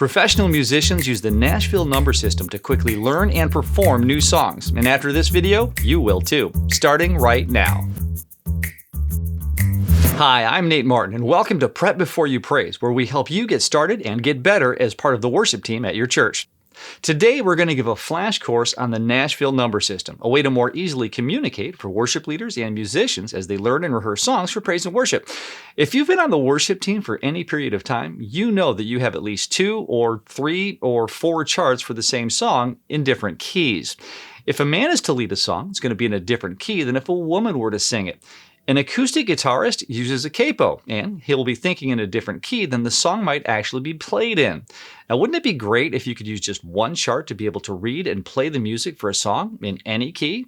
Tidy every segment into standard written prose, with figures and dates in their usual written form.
Professional musicians use the Nashville Number System to quickly learn and perform new songs. And after this video, you will too. Starting right now. Hi, I'm Nate Martin, and welcome to Prep Before You Praise, where we help you get started and get better as part of the worship team at your church. Today, we're going to give a flash course on the Nashville Number System, a way to more easily communicate for worship leaders and musicians as they learn and rehearse songs for praise and worship. If you've been on the worship team for any period of time, you know that you have at least 2 or 3 or 4 charts for the same song in different keys. If a man is to lead a song, it's going to be in a different key than if a woman were to sing it. An acoustic guitarist uses a capo, and he'll be thinking in a different key than the song might actually be played in. Now, wouldn't it be great if you could use just one chart to be able to read and play the music for a song in any key?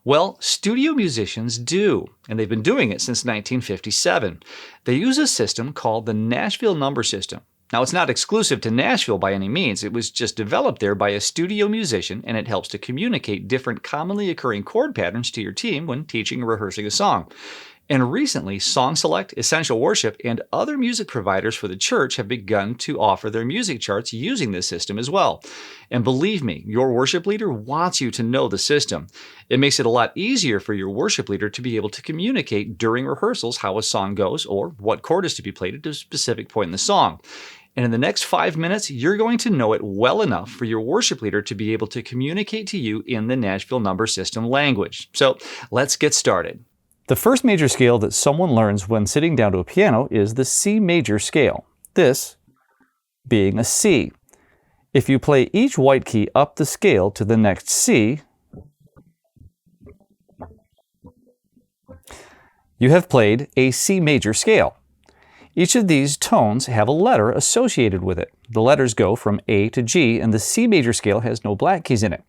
Well, studio musicians do, and they've been doing it since 1957. They use a system called the Nashville Number System. Now, it's not exclusive to Nashville by any means. It was just developed there by a studio musician, and it helps to communicate different commonly occurring chord patterns to your team when teaching or rehearsing a song. And recently, Song Select, Essential Worship, and other music providers for the church have begun to offer their music charts using this system as well. And believe me, your worship leader wants you to know the system. It makes it a lot easier for your worship leader to be able to communicate during rehearsals how a song goes or what chord is to be played at a specific point in the song. And in the next 5 minutes, you're going to know it well enough for your worship leader to be able to communicate to you in the Nashville Number System language. So let's get started. The first major scale that someone learns when sitting down to a piano is the C major scale, this being a C. If you play each white key up the scale to the next C, you have played a C major scale. Each of these tones have a letter associated with it. The letters go from A to G, and the C major scale has no black keys in it.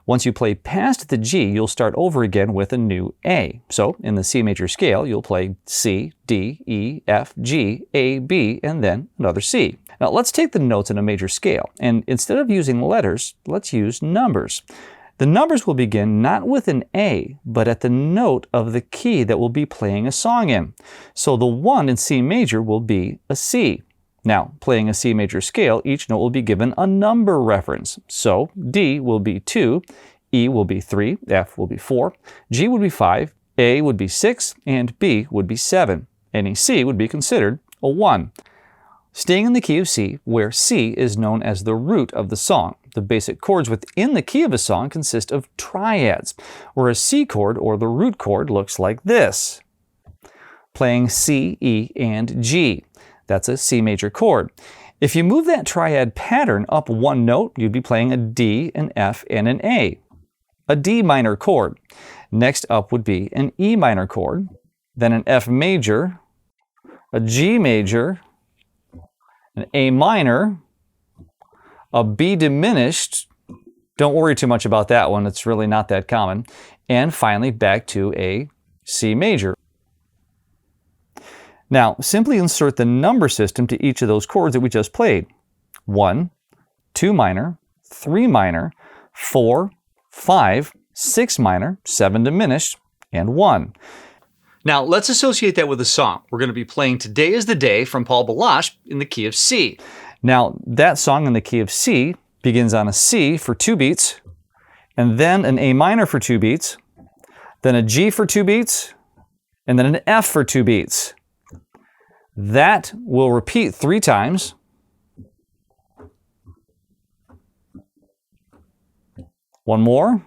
Once you play past the G, you'll start over again with a new A. So, in the C major scale, you'll play C, D, E, F, G, A, B, and then another C. Now, let's take the notes in a major scale, and instead of using letters, let's use numbers. The numbers will begin not with an A, but at the note of the key that we'll be playing a song in. So the 1 in C major will be a C. Now, playing a C major scale, each note will be given a number reference. So D will be 2, E will be 3, F will be 4, G would be 5, A would be 6, and B would be 7. Any C would be considered a 1. Staying in the key of C, where C is known as the root of the song. The basic chords within the key of a song consist of triads, where a C chord or the root chord looks like this. Playing C, E, and G. That's a C major chord. If you move that triad pattern up one note, you'd be playing a D, an F, and an A. A D minor chord. Next up would be an E minor chord, then an F major, a G major, an A minor, a B diminished, don't worry too much about that one, it's really not that common, and finally back to a C major. Now, simply insert the number system to each of those chords that we just played. 1, 2 minor, 3 minor, 4, 5, 6 minor, 7 diminished, and 1. Now, let's associate that with a song. We're going to be playing Today is the Day from Paul Balash in the key of C. Now, that song in the key of C begins on a C for 2 beats, and then an A minor for 2 beats, then a G for 2 beats, and then an F for 2 beats. That will repeat 3 times. One more.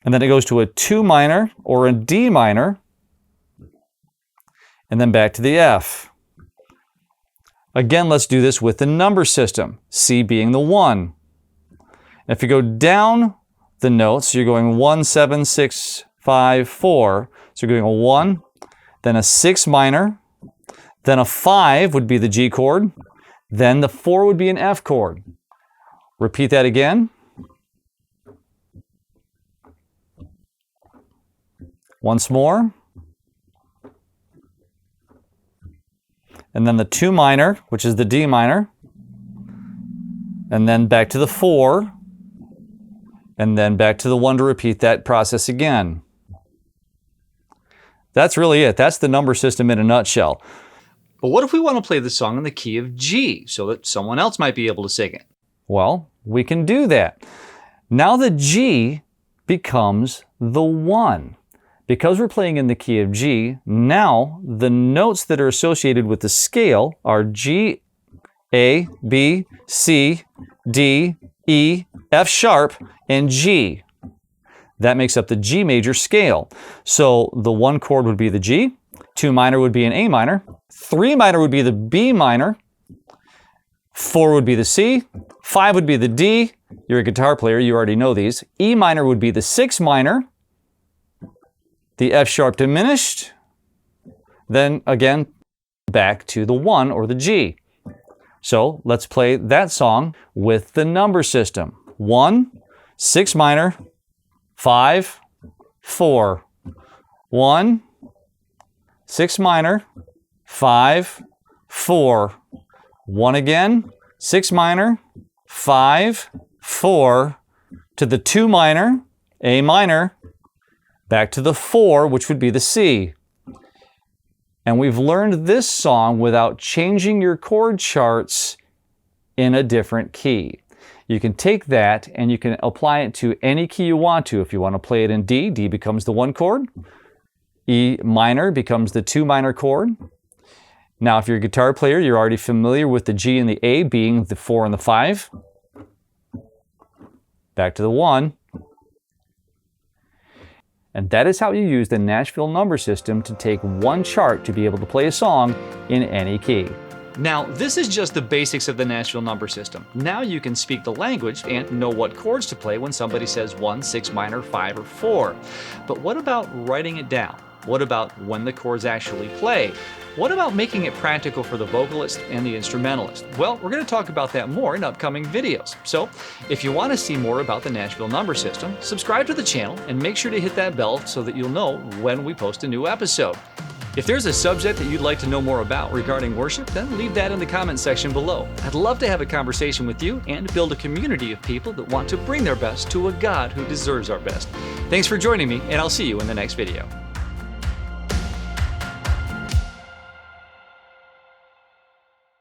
And then it goes to a 2 minor or a D minor, and then back to the F. Again, let's do this with the number system, C being the 1. If you go down the notes, you're going 1, 7, 6, 5, 4. So you're going a 1, then a 6 minor, then a 5 would be the G chord, then the 4 would be an F chord. Repeat that again. Once more. And then the 2 minor, which is the D minor. And then back to the 4. And then back to the 1 to repeat that process again. That's really it. That's the number system in a nutshell. But what if we want to play the song in the key of G so that someone else might be able to sing it? Well, we can do that. Now the G becomes the 1. Because we're playing in the key of G, now the notes that are associated with the scale are G, A, B, C, D, E, F sharp, and G. That makes up the G major scale. So the 1 chord would be the G, 2 minor would be an A minor, 3 minor would be the B minor, 4 would be the C, 5 would be the D. You're a guitar player, you already know these. E minor would be the 6 minor, the F sharp diminished, then again back to the 1 or the G. So let's play that song with the number system. 1, 6 minor, 5, 4. 1, 6 minor, 5, 4. 1 again, 6 minor, 5, 4, to the 2 minor, A minor, back to the 4, which would be the C. And we've learned this song without changing your chord charts in a different key. You can take that and you can apply it to any key you want to. If you want to play it in D, D becomes the 1 chord. E minor becomes the 2 minor chord. Now, if you're a guitar player, you're already familiar with the G and the A being the 4 and the 5. Back to the 1. And that is how you use the Nashville Number System to take one chart to be able to play a song in any key. Now, this is just the basics of the Nashville Number System. Now you can speak the language and know what chords to play when somebody says 1, 6 minor, 5, or 4. But what about writing it down? What about when the chords actually play? What about making it practical for the vocalist and the instrumentalist? Well, we're going to talk about that more in upcoming videos. So, if you want to see more about the Nashville Number System, subscribe to the channel and make sure to hit that bell so that you'll know when we post a new episode. If there's a subject that you'd like to know more about regarding worship, then leave that in the comment section below. I'd love to have a conversation with you and build a community of people that want to bring their best to a God who deserves our best. Thanks for joining me, and I'll see you in the next video.